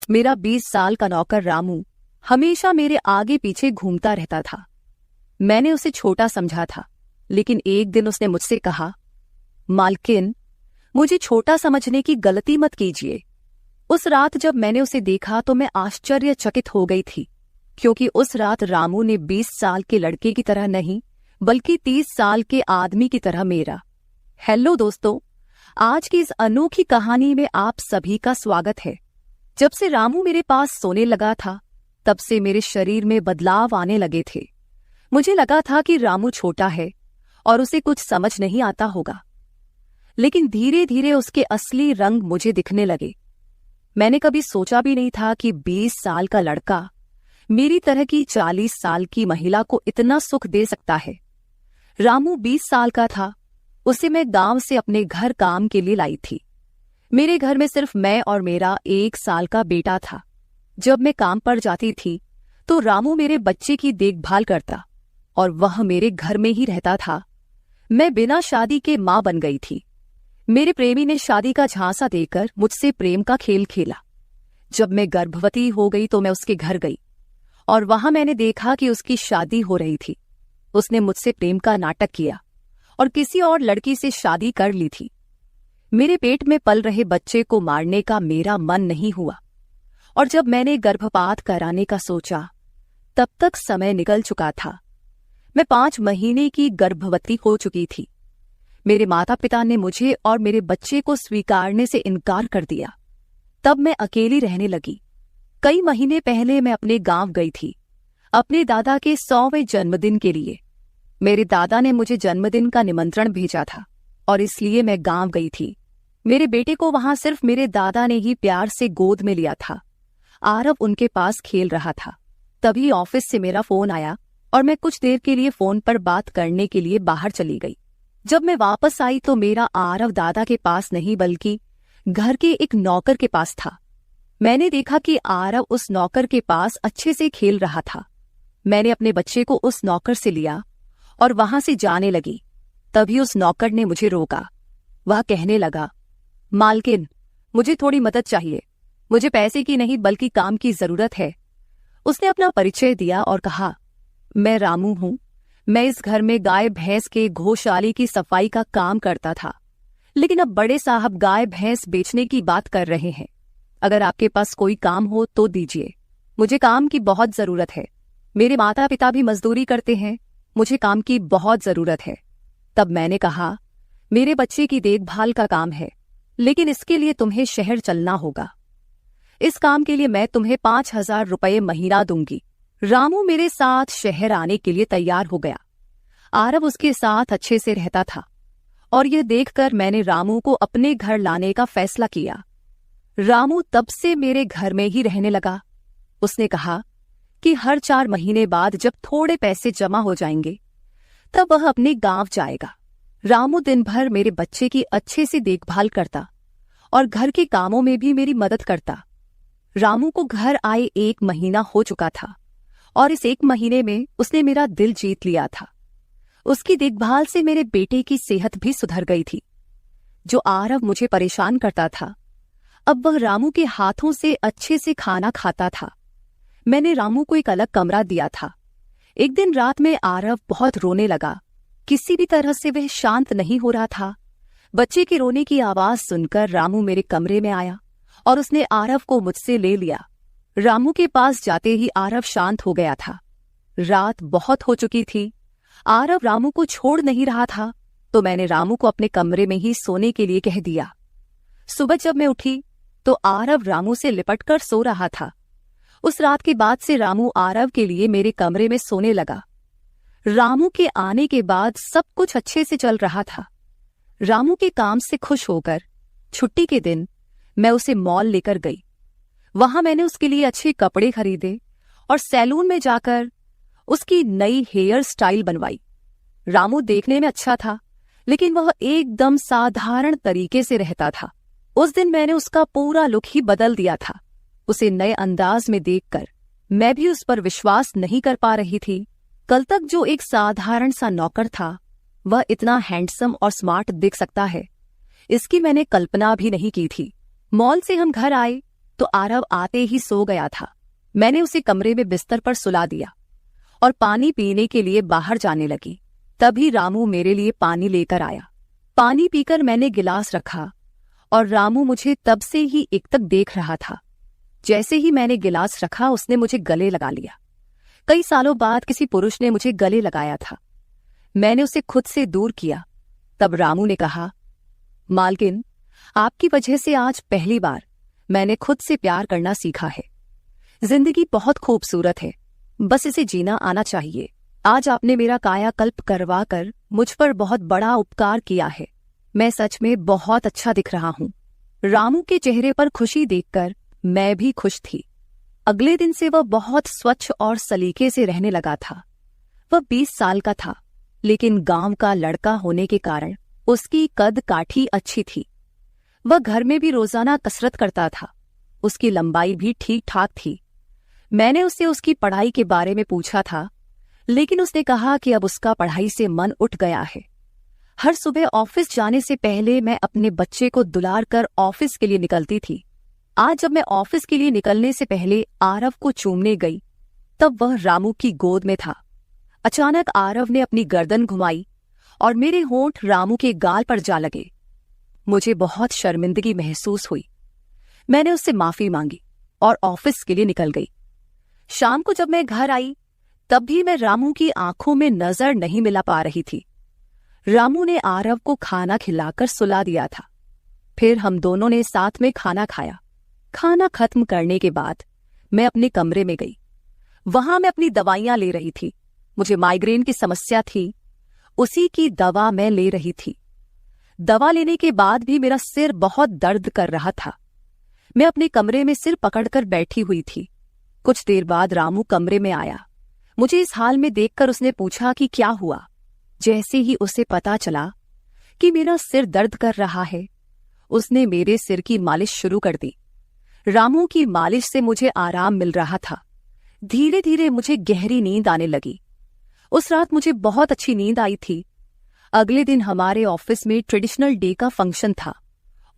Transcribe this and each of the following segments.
मेरा 20 साल का नौकर रामू हमेशा मेरे आगे पीछे घूमता रहता था। मैंने उसे छोटा समझा था, लेकिन एक दिन उसने मुझसे कहा, मालकिन, मुझे छोटा समझने की गलती मत कीजिए। उस रात जब मैंने उसे देखा तो मैं आश्चर्यचकित हो गई थी, क्योंकि उस रात रामू ने 20 साल के लड़के की तरह नहीं, बल्कि 30 साल के आदमी की तरह मेरा। हेलो दोस्तों, आज की इस अनोखी कहानी में आप सभी का स्वागत है। जब से रामू मेरे पास सोने लगा था, तब से मेरे शरीर में बदलाव आने लगे थे। मुझे लगा था कि रामू छोटा है और उसे कुछ समझ नहीं आता होगा, लेकिन धीरे धीरे उसके असली रंग मुझे दिखने लगे। मैंने कभी सोचा भी नहीं था कि 20 साल का लड़का मेरी तरह की 40 साल की महिला को इतना सुख दे सकता है। रामू 20 साल का था। उसे मैं गांव से अपने घर काम के लिए लाई थी। मेरे घर में सिर्फ मैं और मेरा 1 साल का बेटा था। जब मैं काम पर जाती थी तो रामू मेरे बच्चे की देखभाल करता और वह मेरे घर में ही रहता था। मैं बिना शादी के मां बन गई थी। मेरे प्रेमी ने शादी का झांसा देकर मुझसे प्रेम का खेल खेला। जब मैं गर्भवती हो गई तो मैं उसके घर गई और वहां मैंने देखा कि उसकी शादी हो रही थी। उसने मुझसे प्रेम का नाटक किया और किसी और लड़की से शादी कर ली थी। मेरे पेट में पल रहे बच्चे को मारने का मेरा मन नहीं हुआ, और जब मैंने गर्भपात कराने का सोचा, तब तक समय निकल चुका था। मैं 5 महीने की गर्भवती हो चुकी थी। मेरे माता पिता ने मुझे और मेरे बच्चे को स्वीकारने से इनकार कर दिया। तब मैं अकेली रहने लगी। कई महीने पहले मैं अपने गांव गई थी, अपने दादा के 100वें जन्मदिन के लिए। मेरे दादा ने मुझे जन्मदिन का निमंत्रण भेजा था और इसलिए मैं गांव गई थी। मेरे बेटे को वहां सिर्फ मेरे दादा ने ही प्यार से गोद में लिया था। आरव उनके पास खेल रहा था। तभी ऑफिस से मेरा फोन आया और मैं कुछ देर के लिए फोन पर बात करने के लिए बाहर चली गई। जब मैं वापस आई तो मेरा आरव दादा के पास नहीं, बल्कि घर के एक नौकर के पास था। मैंने देखा कि आरव उस नौकर के पास अच्छे से खेल रहा था। मैंने अपने बच्चे को उस नौकर से लिया और वहां से जाने लगी। तभी उस नौकर ने मुझे रोका। वह कहने लगा, मालकिन, मुझे थोड़ी मदद चाहिए। मुझे पैसे की नहीं बल्कि काम की जरूरत है। उसने अपना परिचय दिया और कहा, मैं रामू हूं। मैं इस घर में गाय भैंस के गौशाले की सफाई का काम करता था, लेकिन अब बड़े साहब गाय भैंस बेचने की बात कर रहे हैं। अगर आपके पास कोई काम हो तो दीजिए। मुझे काम की बहुत जरूरत है। मेरे माता पिता भी मजदूरी करते हैं। मुझे काम की बहुत जरूरत है। तब मैंने कहा, मेरे बच्चे की देखभाल का काम है, लेकिन इसके लिए तुम्हें शहर चलना होगा। इस काम के लिए मैं तुम्हें 5,000 रुपये महीना दूंगी। रामू मेरे साथ शहर आने के लिए तैयार हो गया। आरव उसके साथ अच्छे से रहता था और यह देखकर मैंने रामू को अपने घर लाने का फैसला किया। रामू तब से मेरे घर में ही रहने लगा। उसने कहा कि हर 4 महीने बाद जब थोड़े पैसे जमा हो जाएंगे, तब वह अपने गांव जाएगा। रामू दिन भर मेरे बच्चे की अच्छे से देखभाल करता और घर के कामों में भी मेरी मदद करता। रामू को घर आए 1 महीना हो चुका था और इस 1 महीने में उसने मेरा दिल जीत लिया था। उसकी देखभाल से मेरे बेटे की सेहत भी सुधर गई थी। जो आरव मुझे परेशान करता था, अब वह रामू के हाथों से अच्छे से खाना खाता था। मैंने रामू को एक अलग कमरा दिया था। एक दिन रात में आरव बहुत रोने लगा। किसी भी तरह से वह शांत नहीं हो रहा था। बच्चे के रोने की आवाज सुनकर रामू मेरे कमरे में आया और उसने आरव को मुझसे ले लिया। रामू के पास जाते ही आरव शांत हो गया था। रात बहुत हो चुकी थी। आरव रामू को छोड़ नहीं रहा था, तो मैंने रामू को अपने कमरे में ही सोने के लिए कह दिया। सुबह जब मैं उठी तो आरव रामू से लिपटकर सो रहा था। उस रात के बाद से रामू आरव के लिए मेरे कमरे में सोने लगा। रामू के आने के बाद सब कुछ अच्छे से चल रहा था। रामू के काम से खुश होकर छुट्टी के दिन मैं उसे मॉल लेकर गई। वहां मैंने उसके लिए अच्छे कपड़े खरीदे और सैलून में जाकर उसकी नई हेयर स्टाइल बनवाई। रामू देखने में अच्छा था, लेकिन वह एकदम साधारण तरीके से रहता था। उस दिन मैंने उसका पूरा लुक ही बदल दिया था। उसे नए अंदाज में देखकर मैं भी उस पर विश्वास नहीं कर पा रही थी। कल तक जो एक साधारण सा नौकर था, वह इतना हैंडसम और स्मार्ट दिख सकता है, इसकी मैंने कल्पना भी नहीं की थी। मॉल से हम घर आए तो आरव आते ही सो गया था। मैंने उसे कमरे में बिस्तर पर सुला दिया और पानी पीने के लिए बाहर जाने लगी। तभी रामू मेरे लिए पानी लेकर आया। पानी पीकर मैंने गिलास रखा और रामू मुझे तब से ही एकटक देख रहा था। जैसे ही मैंने गिलास रखा उसने मुझे गले लगा लिया। कई सालों बाद किसी पुरुष ने मुझे गले लगाया था। मैंने उसे खुद से दूर किया। तब रामू ने कहा, मालकिन, आपकी वजह से आज पहली बार मैंने खुद से प्यार करना सीखा है। जिंदगी बहुत खूबसूरत है, बस इसे जीना आना चाहिए। आज आपने मेरा कायाकल्प करवा कर मुझ पर बहुत बड़ा उपकार किया है। मैं सच में बहुत अच्छा दिख रहा हूँ। रामू के चेहरे पर खुशी देखकर मैं भी खुश थी। अगले दिन से वह बहुत स्वच्छ और सलीके से रहने लगा था। वह 20 साल का था, लेकिन गांव का लड़का होने के कारण उसकी कद काठी अच्छी थी। वह घर में भी रोजाना कसरत करता था। उसकी लंबाई भी ठीक ठाक थी। मैंने उससे उसकी पढ़ाई के बारे में पूछा था, लेकिन उसने कहा कि अब उसका पढ़ाई से मन उठ गया है। हर सुबह ऑफिस जाने से पहले मैं अपने बच्चे को दुलार कर ऑफिस के लिए निकलती थी। आज जब मैं ऑफिस के लिए निकलने से पहले आरव को चूमने गई, तब वह रामू की गोद में था। अचानक आरव ने अपनी गर्दन घुमाई और मेरे होंठ रामू के गाल पर जा लगे। मुझे बहुत शर्मिंदगी महसूस हुई। मैंने उससे माफी मांगी और ऑफिस के लिए निकल गई। शाम को जब मैं घर आई, तब भी मैं रामू की आंखों में नजर नहीं मिला पा रही थी। रामू ने आरव को खाना खिलाकर सुला दिया था। फिर हम दोनों ने साथ में खाना खाया। खाना खत्म करने के बाद मैं अपने कमरे में गई। वहां मैं अपनी दवाइयां ले रही थी। मुझे माइग्रेन की समस्या थी, उसी की दवा मैं ले रही थी। दवा लेने के बाद भी मेरा सिर बहुत दर्द कर रहा था। मैं अपने कमरे में सिर पकड़कर बैठी हुई थी। कुछ देर बाद रामू कमरे में आया। मुझे इस हाल में देखकर उसने पूछा कि क्या हुआ। जैसे ही उसे पता चला कि मेरा सिर दर्द कर रहा है, उसने मेरे सिर की मालिश शुरू कर दी। रामू की मालिश से मुझे आराम मिल रहा था। धीरे धीरे मुझे गहरी नींद आने लगी। उस रात मुझे बहुत अच्छी नींद आई थी। अगले दिन हमारे ऑफिस में ट्रेडिशनल डे का फंक्शन था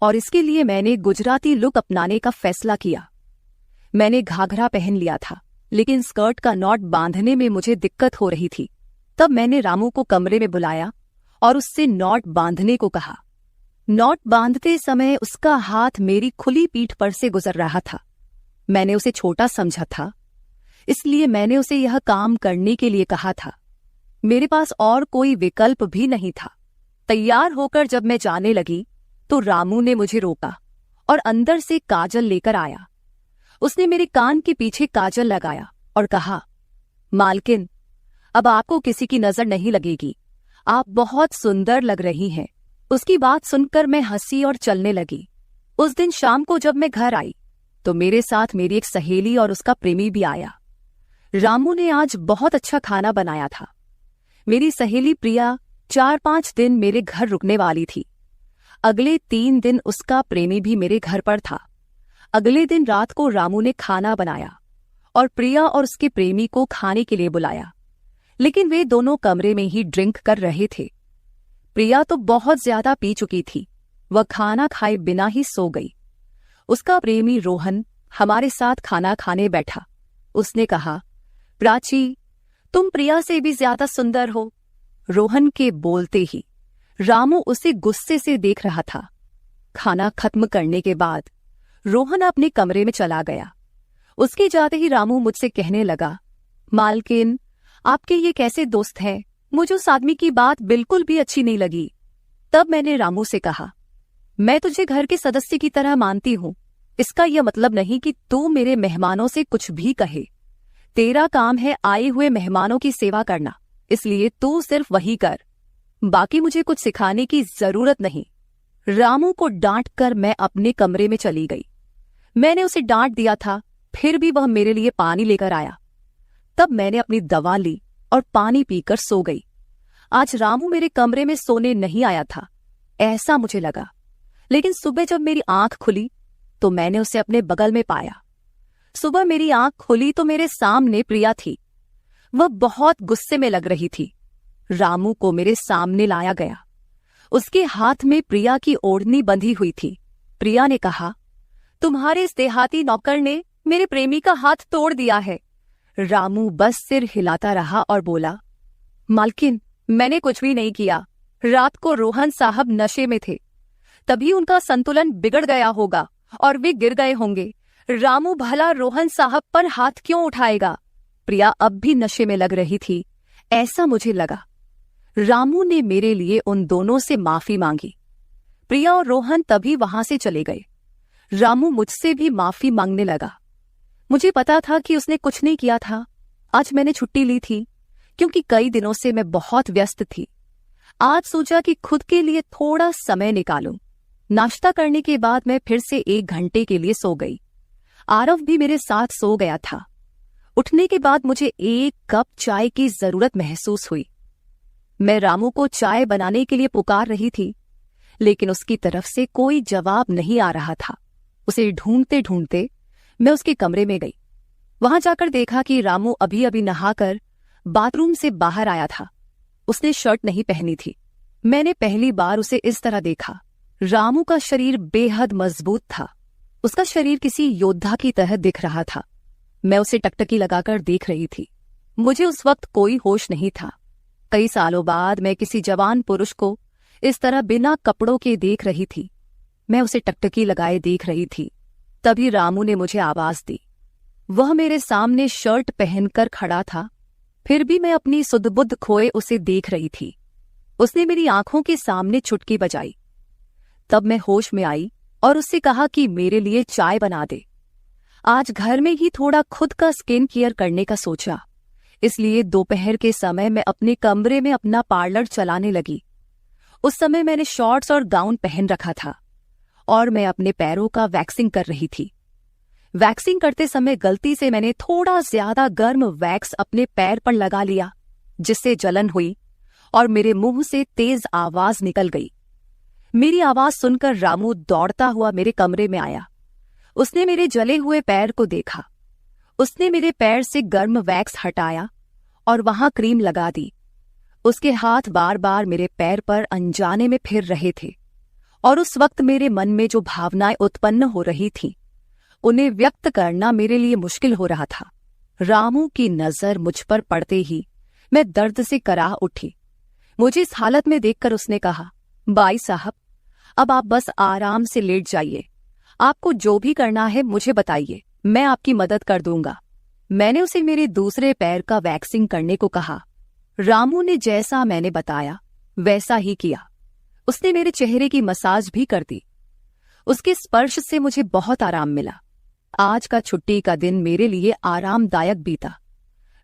और इसके लिए मैंने गुजराती लुक अपनाने का फैसला किया। मैंने घाघरा पहन लिया था, लेकिन स्कर्ट का नॉट बांधने में मुझे दिक्कत हो रही थी। तब मैंने रामू को कमरे में बुलाया और उससे नॉट बांधने को कहा। नॉट बांधते समय उसका हाथ मेरी खुली पीठ पर से गुजर रहा था। मैंने उसे छोटा समझा था, इसलिए मैंने उसे यह काम करने के लिए कहा था। मेरे पास और कोई विकल्प भी नहीं था। तैयार होकर जब मैं जाने लगी, तो रामू ने मुझे रोका और अंदर से काजल लेकर आया। उसने मेरे कान के पीछे काजल लगाया और कहा, मालकिन, अब आपको किसी की नजर नहीं लगेगी। आप बहुत सुंदर लग रही हैं। उसकी बात सुनकर मैं हंसी और चलने लगी। उस दिन शाम को जब मैं घर आई, तो मेरे साथ मेरी एक सहेली और उसका प्रेमी भी आया। रामू ने आज बहुत अच्छा खाना बनाया था। मेरी सहेली प्रिया 4-5 दिन मेरे घर रुकने वाली थी। अगले 3 दिन उसका प्रेमी भी मेरे घर पर था। अगले दिन रात को रामू ने खाना बनाया और प्रिया और उसके प्रेमी को खाने के लिए बुलाया, लेकिन वे दोनों कमरे में ही ड्रिंक कर रहे थे। प्रिया तो बहुत ज्यादा पी चुकी थी। वह खाना खाए बिना ही सो गई। उसका प्रेमी रोहन हमारे साथ खाना खाने बैठा। उसने कहा, प्राची, तुम प्रिया से भी ज्यादा सुंदर हो। रोहन के बोलते ही रामू उसे गुस्से से देख रहा था। खाना खत्म करने के बाद रोहन अपने कमरे में चला गया। उसके जाते ही रामू मुझसे कहने लगा, मालकिन, आपके ये कैसे दोस्त हैं? मुझे उस आदमी की बात बिल्कुल भी अच्छी नहीं लगी। तब मैंने रामू से कहा, मैं तुझे घर के सदस्य की तरह मानती हूँ। इसका यह मतलब नहीं कि तू मेरे मेहमानों से कुछ भी कहे। तेरा काम है आए हुए मेहमानों की सेवा करना, इसलिए तू सिर्फ वही कर। बाकी मुझे कुछ सिखाने की जरूरत नहीं। रामू को डांट कर मैं अपने कमरे में चली गई। मैंने उसे डांट दिया था, फिर भी वह मेरे लिए पानी लेकर आया। तब मैंने अपनी दवा ली और पानी पीकर सो गई। आज रामू मेरे कमरे में सोने नहीं आया था, ऐसा मुझे लगा। लेकिन सुबह जब मेरी आंख खुली, तो मैंने उसे अपने बगल में पाया। सुबह मेरी आंख खुली तो मेरे सामने प्रिया थी। वह बहुत गुस्से में लग रही थी। रामू को मेरे सामने लाया गया। उसके हाथ में प्रिया की ओढ़नी बंधी हुई थी। प्रिया ने कहा, तुम्हारे इस देहाती नौकर ने मेरे प्रेमी का हाथ तोड़ दिया है। रामू बस सिर हिलाता रहा और बोला, मालकिन, मैंने कुछ भी नहीं किया। रात को रोहन साहब नशे में थे, तभी उनका संतुलन बिगड़ गया होगा और वे गिर गए होंगे। रामू भला रोहन साहब पर हाथ क्यों उठाएगा? प्रिया अब भी नशे में लग रही थी, ऐसा मुझे लगा। रामू ने मेरे लिए उन दोनों से माफी मांगी। प्रिया और रोहन तभी वहां से चले गए। रामू मुझसे भी माफी मांगने लगा। मुझे पता था कि उसने कुछ नहीं किया था। आज मैंने छुट्टी ली थी क्योंकि कई दिनों से मैं बहुत व्यस्त थी। आज सोचा कि खुद के लिए थोड़ा समय निकालूं। नाश्ता करने के बाद मैं फिर से 1 घंटे के लिए सो गई। आरव भी मेरे साथ सो गया था। उठने के बाद मुझे 1 कप चाय की जरूरत महसूस हुई। मैं रामू को चाय बनाने के लिए पुकार रही थी, लेकिन उसकी तरफ से कोई जवाब नहीं आ रहा था। उसे ढूंढते ढूंढते मैं उसके कमरे में गई। वहां जाकर देखा कि रामू अभी अभी नहाकर बाथरूम से बाहर आया था। उसने शर्ट नहीं पहनी थी। मैंने पहली बार उसे इस तरह देखा। रामू का शरीर बेहद मजबूत था। उसका शरीर किसी योद्धा की तरह दिख रहा था। मैं उसे टकटकी लगाकर देख रही थी। मुझे उस वक्त कोई होश नहीं था। कई सालों बाद मैं किसी जवान पुरुष को इस तरह बिना कपड़ों के देख रही थी। मैं उसे टकटकी लगाए देख रही थी। तभी रामू ने मुझे आवाज दी। वह मेरे सामने शर्ट पहनकर खड़ा था, फिर भी मैं अपनी सुध-बुध खोए उसे देख रही थी। उसने मेरी आंखों के सामने चुटकी बजाई। तब मैं होश में आई और उससे कहा कि मेरे लिए चाय बना दे। आज घर में ही थोड़ा खुद का स्किन केयर करने का सोचा, इसलिए दोपहर के समय मैं अपने कमरे में अपना पार्लर चलाने लगी। उस समय मैंने शॉर्ट्स और गाउन पहन रखा था और मैं अपने पैरों का वैक्सिंग कर रही थी। वैक्सिंग करते समय गलती से मैंने थोड़ा ज्यादा गर्म वैक्स अपने पैर पर लगा लिया, जिससे जलन हुई और मेरे मुंह से तेज आवाज निकल गई। मेरी आवाज सुनकर रामू दौड़ता हुआ मेरे कमरे में आया। उसने मेरे जले हुए पैर को देखा। उसने मेरे पैर से गर्म वैक्स हटाया और वहां क्रीम लगा दी। उसके हाथ बार बार मेरे पैर पर अनजाने में फिर रहे थे और उस वक्त मेरे मन में जो भावनाएं उत्पन्न हो रही थीं, उन्हें व्यक्त करना मेरे लिए मुश्किल हो रहा था। रामू की नजर मुझ पर पड़ते ही मैं दर्द से कराह उठी। मुझे इस हालत में देखकर उसने कहा, बाई साहब, अब आप बस आराम से लेट जाइए। आपको जो भी करना है मुझे बताइए, मैं आपकी मदद कर दूंगा। मैंने उसे मेरे दूसरे पैर का वैक्सिंग करने को कहा। रामू ने जैसा मैंने बताया वैसा ही किया। उसने मेरे चेहरे की मसाज भी कर दी। उसके स्पर्श से मुझे बहुत आराम मिला। आज का छुट्टी का दिन मेरे लिए आरामदायक बीता।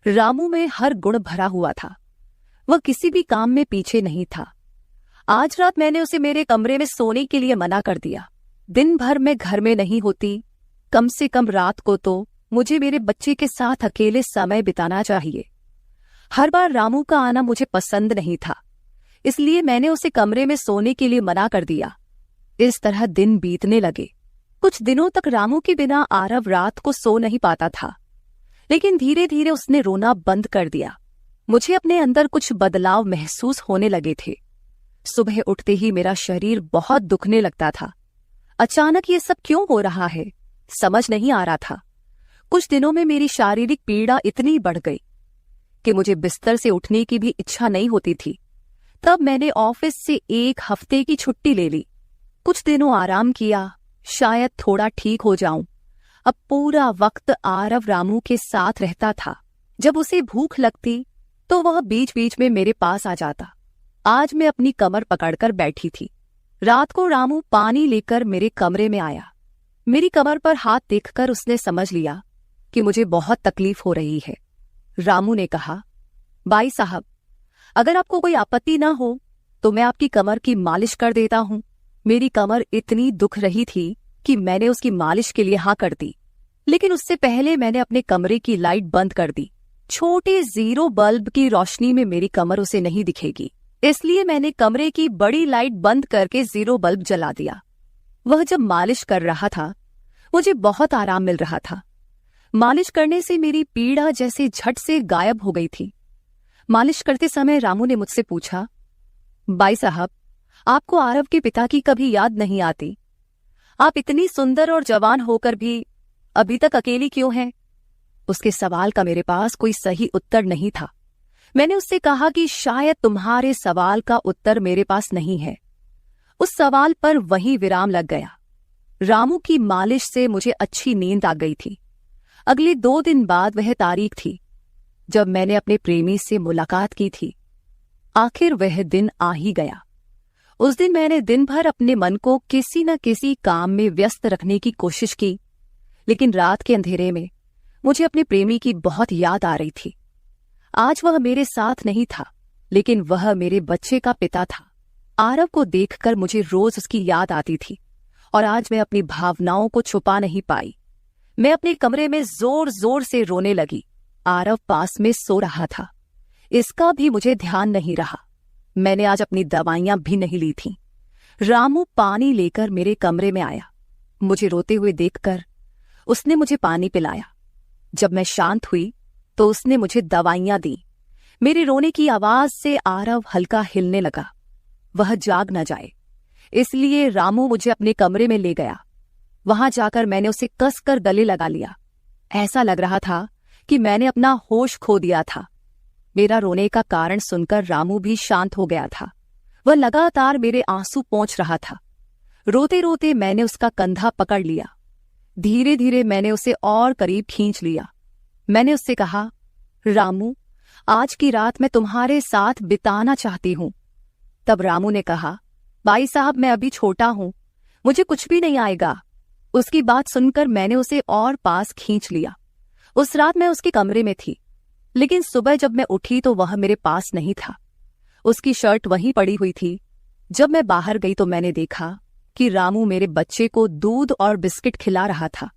रामू में हर गुण भरा हुआ था। वह किसी भी काम में पीछे नहीं था। आज रात मैंने उसे मेरे कमरे में सोने के लिए मना कर दिया। दिन भर मैं घर में नहीं होती, कम से कम रात को तो मुझे मेरे बच्चे के साथ अकेले समय बिताना चाहिए। हर बार रामू का आना मुझे पसंद नहीं था, इसलिए मैंने उसे कमरे में सोने के लिए मना कर दिया। इस तरह दिन बीतने लगे। कुछ दिनों तक रामू के बिना आरव रात को सो नहीं पाता था, लेकिन धीरे धीरे उसने रोना बंद कर दिया। मुझे अपने अंदर कुछ बदलाव महसूस होने लगे थे। सुबह उठते ही मेरा शरीर बहुत दुखने लगता था। अचानक ये सब क्यों हो रहा है, समझ नहीं आ रहा था। कुछ दिनों में मेरी शारीरिक पीड़ा इतनी बढ़ गई कि मुझे बिस्तर से उठने की भी इच्छा नहीं होती थी। तब मैंने ऑफिस से 1 हफ्ते की छुट्टी ले ली। कुछ दिनों आराम किया, शायद थोड़ा ठीक हो जाऊं। अब पूरा वक्त आरव रामू के साथ रहता था। जब उसे भूख लगती तो वह बीच बीच में मेरे पास आ जाता। आज मैं अपनी कमर पकड़कर बैठी थी। रात को रामू पानी लेकर मेरे कमरे में आया। मेरी कमर पर हाथ देखकर उसने समझ लिया कि मुझे बहुत तकलीफ हो रही है। रामू ने कहा, बाई साहब, अगर आपको कोई आपत्ति ना हो तो मैं आपकी कमर की मालिश कर देता हूं। मेरी कमर इतनी दुख रही थी कि मैंने उसकी मालिश के लिए हाँ कर दी, लेकिन उससे पहले मैंने अपने कमरे की लाइट बंद कर दी। छोटे 0 बल्ब की रोशनी में मेरी कमर उसे नहीं दिखेगी, इसलिए मैंने कमरे की बड़ी लाइट बंद करके 0 बल्ब जला दिया। वह जब मालिश कर रहा था मुझे बहुत आराम मिल रहा था। मालिश करने से मेरी पीड़ा जैसे झट से गायब हो गई थी। मालिश करते समय रामू ने मुझसे पूछा, बाई साहब, आपको आरव के पिता की कभी याद नहीं आती? आप इतनी सुंदर और जवान होकर भी अभी तक अकेली क्यों हैं? उसके सवाल का मेरे पास कोई सही उत्तर नहीं था। मैंने उससे कहा कि शायद तुम्हारे सवाल का उत्तर मेरे पास नहीं है। उस सवाल पर वहीं विराम लग गया। रामू की मालिश से मुझे अच्छी नींद आ गई थी। अगले 2 दिन बाद वह तारीख थी जब मैंने अपने प्रेमी से मुलाकात की थी। आखिर वह दिन आ ही गया। उस दिन मैंने दिन भर अपने मन को किसी न किसी काम में व्यस्त रखने की कोशिश की, लेकिन रात के अंधेरे में मुझे अपने प्रेमी की बहुत याद आ रही थी। आज वह मेरे साथ नहीं था, लेकिन वह मेरे बच्चे का पिता था। आरव को देखकर मुझे रोज उसकी याद आती थी और आज मैं अपनी भावनाओं को छुपा नहीं पाई। मैं अपने कमरे में जोर जोर से रोने लगी। आरव पास में सो रहा था, इसका भी मुझे ध्यान नहीं रहा। मैंने आज अपनी दवाइयां भी नहीं ली थीं। रामू पानी लेकर मेरे कमरे में आया। मुझे रोते हुए देखकर उसने मुझे पानी पिलाया। जब मैं शांत हुई तो उसने मुझे दवाइयां दी। मेरे रोने की आवाज से आरव हल्का हिलने लगा। वह जाग न जाए, इसलिए रामू मुझे अपने कमरे में ले गया। वहां जाकर मैंने उसे कसकर गले लगा लिया। ऐसा लग रहा था कि मैंने अपना होश खो दिया था। मेरा रोने का कारण सुनकर रामू भी शांत हो गया था। वह लगातार मेरे आंसू पोंछ रहा था। रोते रोते मैंने उसका कंधा पकड़ लिया। धीरे धीरे मैंने उसे और करीब खींच लिया। मैंने उससे कहा, रामू, आज की रात मैं तुम्हारे साथ बिताना चाहती हूं। तब रामू ने कहा, भाई साहब, मैं अभी छोटा हूं, मुझे कुछ भी नहीं आएगा। उसकी बात सुनकर मैंने उसे और पास खींच लिया। उस रात मैं उसके कमरे में थी, लेकिन सुबह जब मैं उठी तो वह मेरे पास नहीं था। उसकी शर्ट वहीं पड़ी हुई थी। जब मैं बाहर गई तो मैंने देखा कि रामू मेरे बच्चे को दूध और बिस्किट खिला रहा था।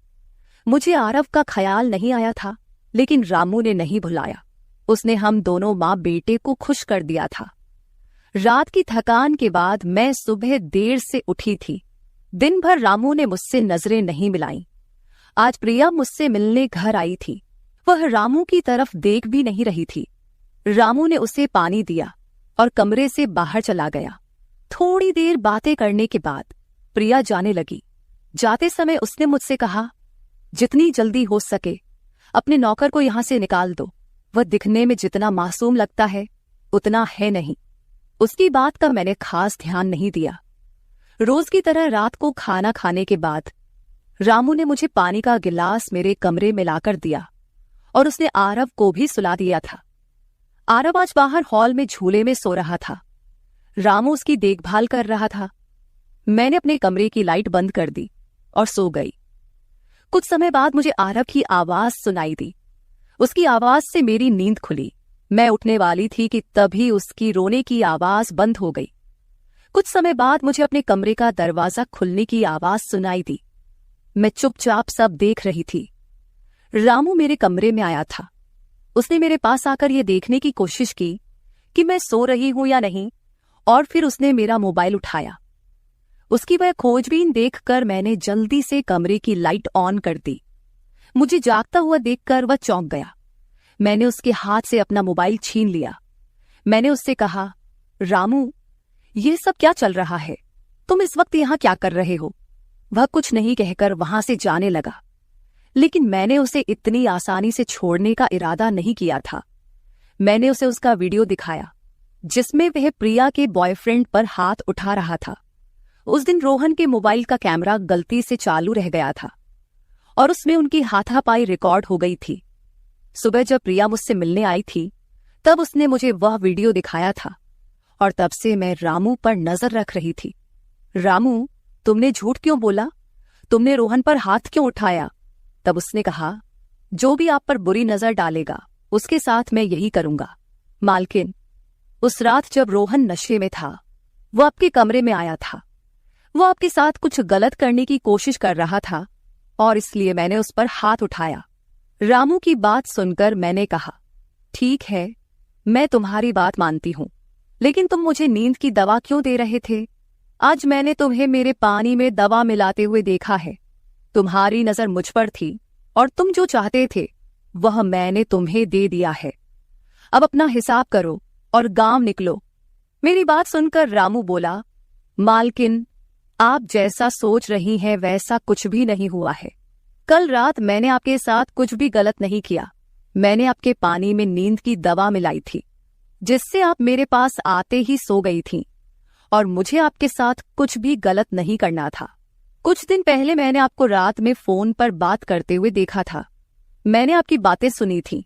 मुझे आरव का ख्याल नहीं आया था, लेकिन रामू ने नहीं भुलाया। उसने हम दोनों माँ बेटे को खुश कर दिया था। रात की थकान के बाद मैं सुबह देर से उठी थी। दिन भर रामू ने मुझसे नजरें नहीं मिलाईं। आज प्रिया मुझसे मिलने घर आई थी। वह रामू की तरफ देख भी नहीं रही थी। रामू ने उसे पानी दिया और कमरे से बाहर चला गया। थोड़ी देर बातें करने के बाद प्रिया जाने लगी। जाते समय उसने मुझसे कहा, जितनी जल्दी हो सके अपने नौकर को यहां से निकाल दो। वह दिखने में जितना मासूम लगता है उतना है नहीं। उसकी बात का मैंने खास ध्यान नहीं दिया। रोज की तरह रात को खाना खाने के बाद रामू ने मुझे पानी का गिलास मेरे कमरे में लाकर दिया और उसने आरव को भी सुला दिया था। आरव आज बाहर हॉल में झूले में सो रहा था। रामू उसकी देखभाल कर रहा था। मैंने अपने कमरे की लाइट बंद कर दी और सो गई। कुछ समय बाद मुझे आरव की आवाज सुनाई दी। उसकी आवाज से मेरी नींद खुली। मैं उठने वाली थी कि तभी उसकी रोने की आवाज बंद हो गई। कुछ समय बाद मुझे अपने कमरे का दरवाजा खुलने की आवाज सुनाई दी। मैं चुपचाप सब देख रही थी। रामू मेरे कमरे में आया था। उसने मेरे पास आकर यह देखने की कोशिश की कि मैं सो रही हूं या नहीं, और फिर उसने मेरा मोबाइल उठाया। उसकी वह खोजबीन देखकर मैंने जल्दी से कमरे की लाइट ऑन कर दी। मुझे जागता हुआ देखकर वह चौंक गया। मैंने उसके हाथ से अपना मोबाइल छीन लिया। मैंने उससे कहा, रामू, ये सब क्या चल रहा है? तुम इस वक्त यहां क्या कर रहे हो? वह कुछ नहीं कहकर वहां से जाने लगा, लेकिन मैंने उसे इतनी आसानी से छोड़ने का इरादा नहीं किया था। मैंने उसे उसका वीडियो दिखाया जिसमें वह प्रिया के बॉयफ्रेंड पर हाथ उठा रहा था। उस दिन रोहन के मोबाइल का कैमरा गलती से चालू रह गया था और उसमें उनकी हाथापाई रिकॉर्ड हो गई थी। सुबह जब प्रिया मुझसे मिलने आई थी तब उसने मुझे वह वीडियो दिखाया था और तब से मैं रामू पर नजर रख रही थी। रामू, तुमने झूठ क्यों बोला? तुमने रोहन पर हाथ क्यों उठाया? तब उसने कहा, जो भी आप पर बुरी नजर डालेगा उसके साथ मैं यही करूंगा। मालकिन, उस रात जब रोहन नशे में था वो आपके कमरे में आया था। वो आपके साथ कुछ गलत करने की कोशिश कर रहा था और इसलिए मैंने उस पर हाथ उठाया। रामू की बात सुनकर मैंने कहा, ठीक है, मैं तुम्हारी बात मानती हूं, लेकिन तुम मुझे नींद की दवा क्यों दे रहे थे? आज मैंने तुम्हें मेरे पानी में दवा मिलाते हुए देखा है। तुम्हारी नजर मुझ पर थी और तुम जो चाहते थे वह मैंने तुम्हें दे दिया है। अब अपना हिसाब करो और गांव निकलो। मेरी बात सुनकर रामू बोला, मालकिन, आप जैसा सोच रही हैं वैसा कुछ भी नहीं हुआ है। कल रात मैंने आपके साथ कुछ भी गलत नहीं किया। मैंने आपके पानी में नींद की दवा मिलाई थी, जिससे आप मेरे पास आते ही सो गई थीं, और मुझे आपके साथ कुछ भी गलत नहीं करना था। कुछ दिन पहले मैंने आपको रात में फोन पर बात करते हुए देखा था। मैंने आपकी बातें सुनी थी।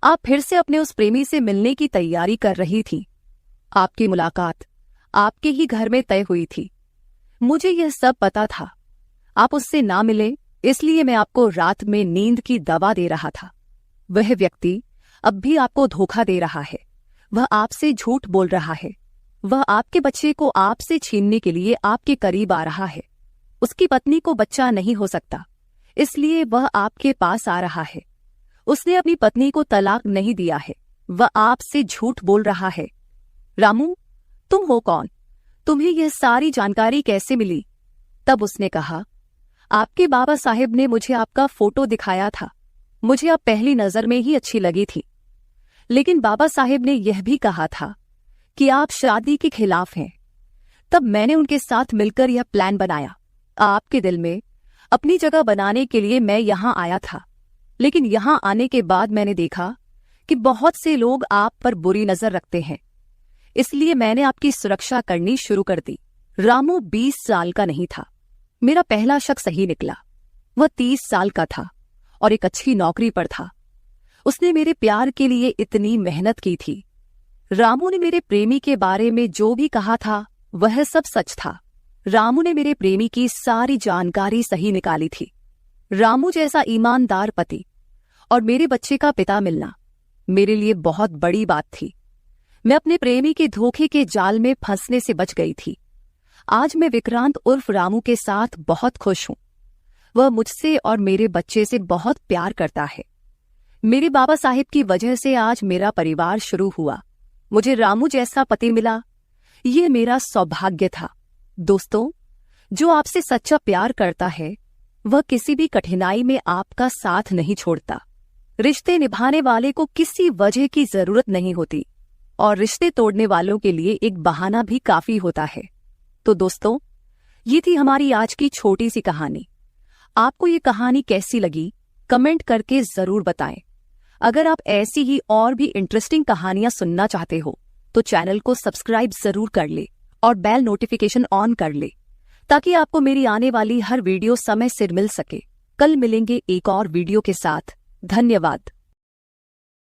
आप फिर से अपने उस प्रेमी से मिलने की तैयारी कर रही थी। आपकी मुलाकात आपके ही घर में तय हुई थी। मुझे यह सब पता था। आप उससे ना मिले, इसलिए मैं आपको रात में नींद की दवा दे रहा था। वह व्यक्ति अब भी आपको धोखा दे रहा है। वह आपसे झूठ बोल रहा है। वह आपके बच्चे को आपसे छीनने के लिए आपके करीब आ रहा है। उसकी पत्नी को बच्चा नहीं हो सकता, इसलिए वह आपके पास आ रहा है। उसने अपनी पत्नी को तलाक नहीं दिया है। वह आपसे झूठ बोल रहा है। रामू, तुम हो कौन? तुम्हें यह सारी जानकारी कैसे मिली? तब उसने कहा, आपके बाबा साहेब ने मुझे आपका फोटो दिखाया था। मुझे आप पहली नजर में ही अच्छी लगी थी, लेकिन बाबा साहेब ने यह भी कहा था कि आप शादी के खिलाफ हैं। तब मैंने उनके साथ मिलकर यह प्लान बनाया। आपके दिल में अपनी जगह बनाने के लिए मैं यहां आया था, लेकिन यहां आने के बाद मैंने देखा कि बहुत से लोग आप पर बुरी नजर रखते हैं, इसलिए मैंने आपकी सुरक्षा करनी शुरू कर दी। रामू 20 साल का नहीं था। मेरा पहला शक सही निकला। वह 30 साल का था और एक अच्छी नौकरी पर था। उसने मेरे प्यार के लिए इतनी मेहनत की थी। रामू ने मेरे प्रेमी के बारे में जो भी कहा था वह सब सच था। रामू ने मेरे प्रेमी की सारी जानकारी सही निकाली थी। रामू जैसा ईमानदार पति और मेरे बच्चे का पिता मिलना मेरे लिए बहुत बड़ी बात थी। मैं अपने प्रेमी के धोखे के जाल में फंसने से बच गई थी। आज मैं विक्रांत उर्फ रामू के साथ बहुत खुश हूं। वह मुझसे और मेरे बच्चे से बहुत प्यार करता है। मेरे बाबा साहिब की वजह से आज मेरा परिवार शुरू हुआ। मुझे रामू जैसा पति मिला, ये मेरा सौभाग्य था। दोस्तों, जो आपसे सच्चा प्यार करता है वह किसी भी कठिनाई में आपका साथ नहीं छोड़ता। रिश्ते निभाने वाले को किसी वजह की जरूरत नहीं होती, और रिश्ते तोड़ने वालों के लिए एक बहाना भी काफी होता है। तो दोस्तों, ये थी हमारी आज की छोटी सी कहानी। आपको ये कहानी कैसी लगी कमेंट करके जरूर बताएं। अगर आप ऐसी ही और भी इंटरेस्टिंग कहानियां सुनना चाहते हो तो चैनल को सब्सक्राइब जरूर कर ले और बेल नोटिफिकेशन ऑन कर ले, ताकि आपको मेरी आने वाली हर वीडियो समय से मिल सके। कल मिलेंगे एक और वीडियो के साथ। धन्यवाद।